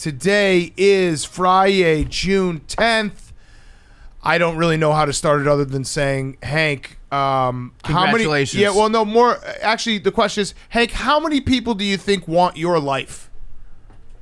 Today is Friday, June 10th. I don't really know how to start it other than saying, Hank, congratulations. Actually, the question is, Hank, how many people do you think want your life?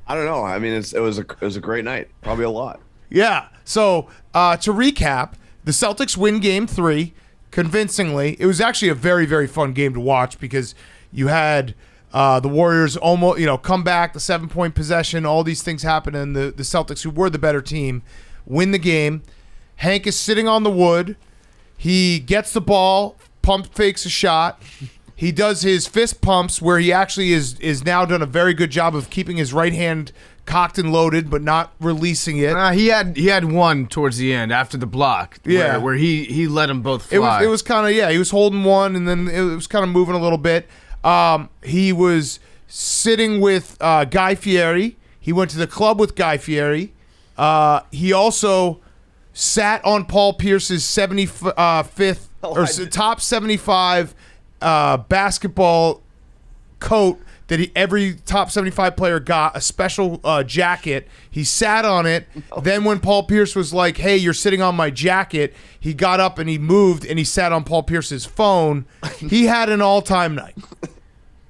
I don't know. I mean, it was a great night. Probably a lot. Yeah. So to recap, the Celtics win Game 3 convincingly. It was actually a very, very fun game to watch because you had the Warriors almost, come back, the 7-point possession, all these things happen, and the Celtics, who were the better team, win the game. Hank is sitting on the wood. He gets the ball, pump fakes a shot. He does his fist pumps where he actually is now done a very good job of keeping his right hand cocked and loaded but not releasing it. He had one towards the end after the block. Where he let them both fly. It was kind of, he was holding one and then it was kind of moving a little bit. He was sitting with Guy Fieri. He went to the club with Guy Fieri. He also sat on Paul Pierce's 75th top 75 basketball coat that every top 75 player got, a special jacket. He sat on it. Then when Paul Pierce was like, hey, you're sitting on my jacket, he got up and he moved and he sat on Paul Pierce's phone. He had an all-time night.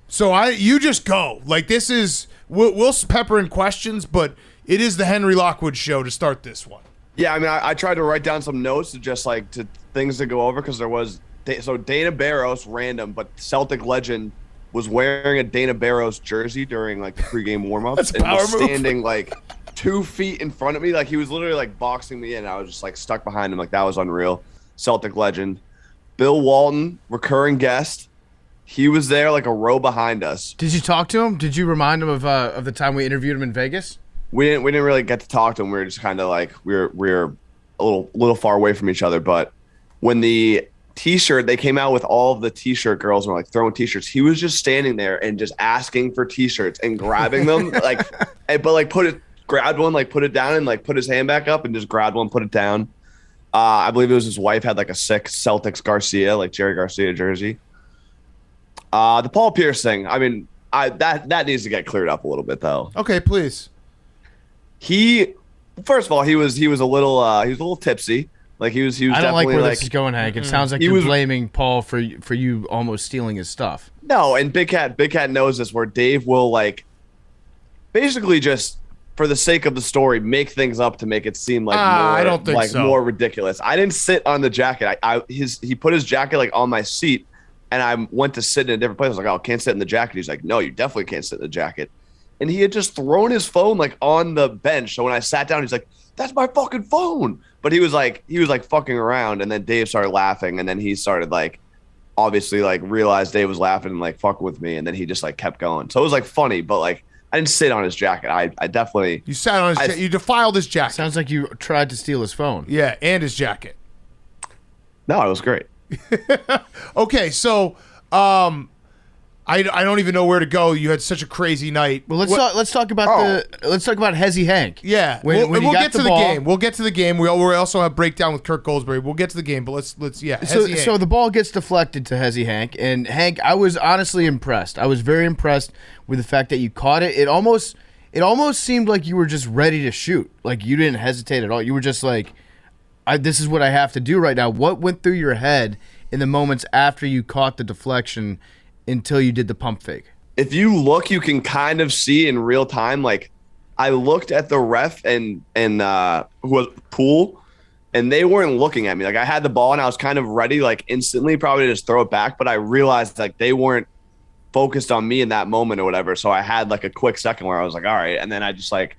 So you just go. Like, this is, we'll pepper in questions, but it is the Henry Lockwood show to start this one. Yeah, I mean, I tried to write down some notes to things to go over because there was Dana Barros, random, but Celtic legend, was wearing a Dana Barros jersey during like the pregame warmups and was standing like 2 feet in front of me. Like he was literally like boxing me in. I was just like stuck behind him. Like that was unreal. Celtic legend. Bill Walton, recurring guest. He was there like a row behind us. Did you talk to him? Did you remind him of the time we interviewed him in Vegas? We didn't really get to talk to him. We were just kind of like we were a little far away from each other. But when the T-shirt, they came out with all of the T-shirt girls and were like throwing T-shirts. He was just standing there and just asking for T-shirts and grabbing them, grabbed one, like put it down and like put his hand back up and just grabbed one, put it down. I believe it was his wife had like a sick Celtics Garcia, like Jerry Garcia jersey. The Paul Pierce thing, I mean, that needs to get cleared up a little bit though. Okay, please. First of all, he was a little tipsy. Like he was I don't definitely like where this is going, Hank. It sounds like you're blaming Paul for you almost stealing his stuff. No, and Big Cat knows this, where Dave will like basically just for the sake of the story make things up to make it seem like I don't think so. More ridiculous. I didn't sit on the jacket. He put his jacket like on my seat, and I went to sit in a different place. I was like, oh, I can't sit in the jacket. He's like, no, you definitely can't sit in the jacket. And he had just thrown his phone like on the bench. So when I sat down, he's like, that's my fucking phone. But he was like fucking around, and then Dave started laughing, and then he started like obviously like realized Dave was laughing and like fucking with me, and then he just like kept going. So it was like funny, but like I didn't sit on his jacket. I definitely you sat on his you defiled his jacket. Sounds like you tried to steal his phone. Yeah, and his jacket. No, it was great. Okay, so I don't even know where to go. You had such a crazy night. Well, let's talk about Hezzy Hank. Yeah, we'll get to the game. We'll get to the game. We also have breakdown with Kirk Goldsberry. We'll get to the game, but let's So the ball gets deflected to Hezzy Hank, and Hank, I was honestly impressed. I was very impressed with the fact that you caught it. It almost seemed like you were just ready to shoot. Like you didn't hesitate at all. You were just like, this is what I have to do right now. What went through your head in the moments after you caught the deflection until you did the pump fake? If you look, you can kind of see in real time. Like I looked at the ref and who was Poole, and they weren't looking at me. Like I had the ball and I was kind of ready, like instantly, probably to just throw it back. But I realized like they weren't focused on me in that moment or whatever. So I had like a quick second where I was like, all right, and then I just like.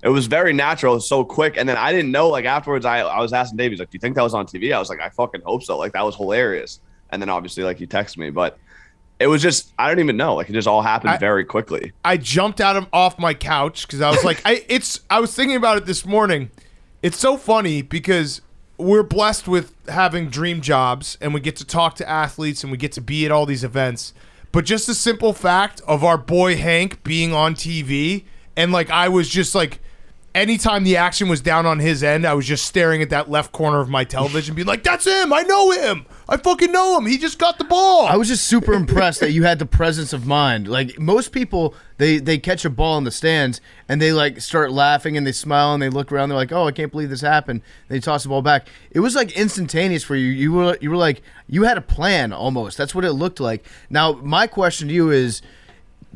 It was very natural, so quick, and then I didn't know. Like afterwards, I was asking Dave, he's like, "Do you think that was on TV?" I was like, "I fucking hope so." Like that was hilarious. And then obviously, like he texted me, but it was just I don't even know. Like it just all happened very quickly. I jumped off my couch because I was like, I was thinking about it this morning. It's so funny because we're blessed with having dream jobs, and we get to talk to athletes, and we get to be at all these events. But just the simple fact of our boy Hank being on TV, and like I was just like. anytime the action was down on his end, I was just staring at that left corner of my television, being like, "That's him! I know him! I fucking know him! He just got the ball!" I was just super impressed that you had the presence of mind. Like, most people, they catch a ball in the stands and they like start laughing and they smile and they look around. They're like, "Oh, I can't believe this happened." And they toss the ball back. It was like instantaneous for you. You were like, you had a plan almost. That's what it looked like. Now, my question to you is,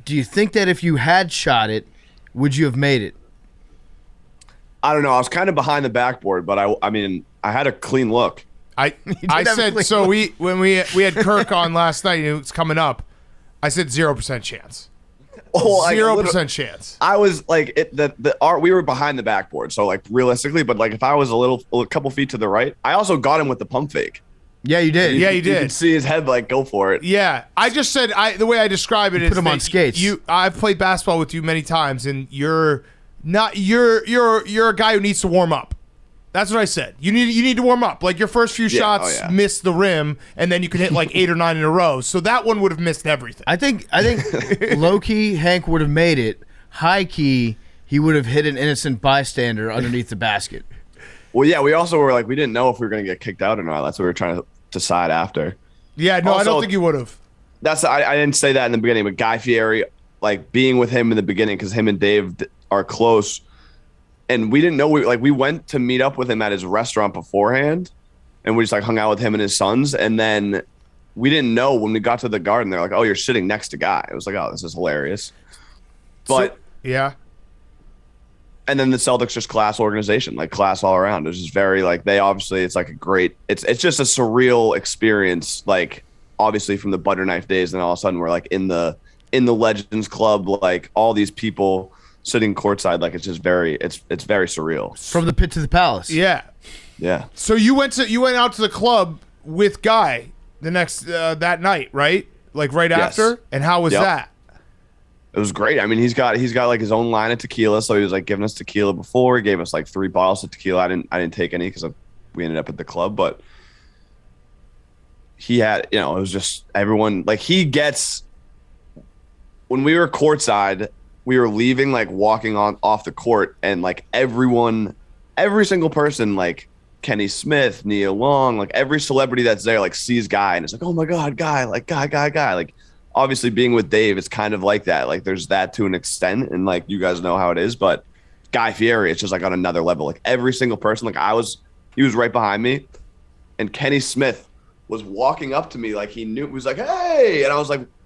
do you think that if you had shot it, would you have made it? I don't know. I was kind of behind the backboard, but I mean, I had a clean look. I said so. When we had Kirk on last night, and it was coming up. I said 0% chance. 0% chance. I was like, we were behind the backboard, so like realistically, but like if I was a couple feet to the right, I also got him with the pump fake. Yeah, you did. Yeah, you did. You could see his head like go for it. Yeah, I just said the way I describe it is put him on skates. I've played basketball with you many times, and you're a guy who needs to warm up. That's what I said. You need to warm up. Like your first few shots missed the rim, and then you can hit like 8 or 9 in a row. So that one would have missed everything. I think low key Hank would have made it. High key, he would have hit an innocent bystander underneath the basket. Well, yeah, we also were like, we didn't know if we were going to get kicked out or not. That's what we were trying to decide after. Yeah, no, also, I don't think you would have. I didn't say that in the beginning, but Guy Fieri, like being with him in the beginning, because him and Dave are close, and we didn't know. We went to meet up with him at his restaurant beforehand, and we just like hung out with him and his sons, and then we didn't know when we got to the Garden. They're like, "Oh, you're sitting next to Guy." It was like, "Oh, this is hilarious," but yeah. And then the Celtics just class organization, like class all around. It's just very like they obviously it's like a great. It's just a surreal experience. Like obviously from the butter knife days, and all of a sudden we're like in the Legends Club, like all these people sitting courtside, like it's just very surreal. From the pit to the palace. Yeah. Yeah. So you went out to the club with Guy the next that night, right? Like right after? And how was that? It was great. I mean, he's got like his own line of tequila, so he was like giving us tequila before. He gave us like 3 bottles of tequila. I didn't take any because we ended up at the club, but he had, it was just everyone like when we were courtside, we were leaving, like walking off the court, and like every single person, like Kenny Smith, Nia Long, like every celebrity that's there, like sees Guy and it's like, oh my God, Guy, like Guy. Like obviously being with Dave, it's kind of like that. Like there's that to an extent, and like you guys know how it is, but Guy Fieri, it's just like on another level. Like every single person, like he was right behind me, and Kenny Smith was walking up to me like he knew. He was like, "Hey," and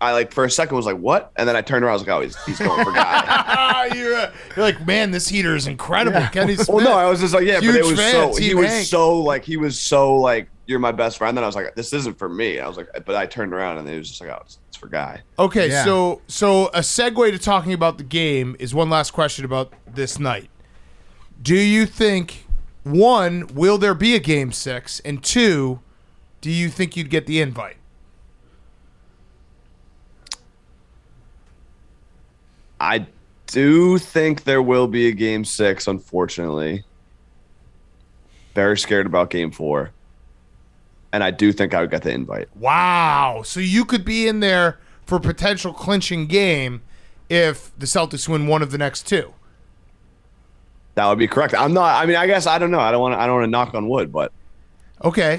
I like for a second was like, "What?" And then I turned around. I was like, "Oh, he's going for Guy." You're like, man, this heater is incredible. Yeah. Kenny Smith. Well, no, I was just like, yeah, huge but it was fan, he was so like, "You're my best friend." Then I was like, "This isn't for me." I was like, but I turned around and it was just like, "Oh, it's for Guy." Okay, yeah. So a segue to talking about the game is one last question about this night. Do you think, 1, will there be a game 6, and 2, do you think you'd get the invite? I do think there will be a game 6, unfortunately. Very scared about game 4. And I do think I would get the invite. Wow. So you could be in there for a potential clinching game if the Celtics win one of the next 2. That would be correct. I guess I don't know. I don't want to knock on wood, but okay.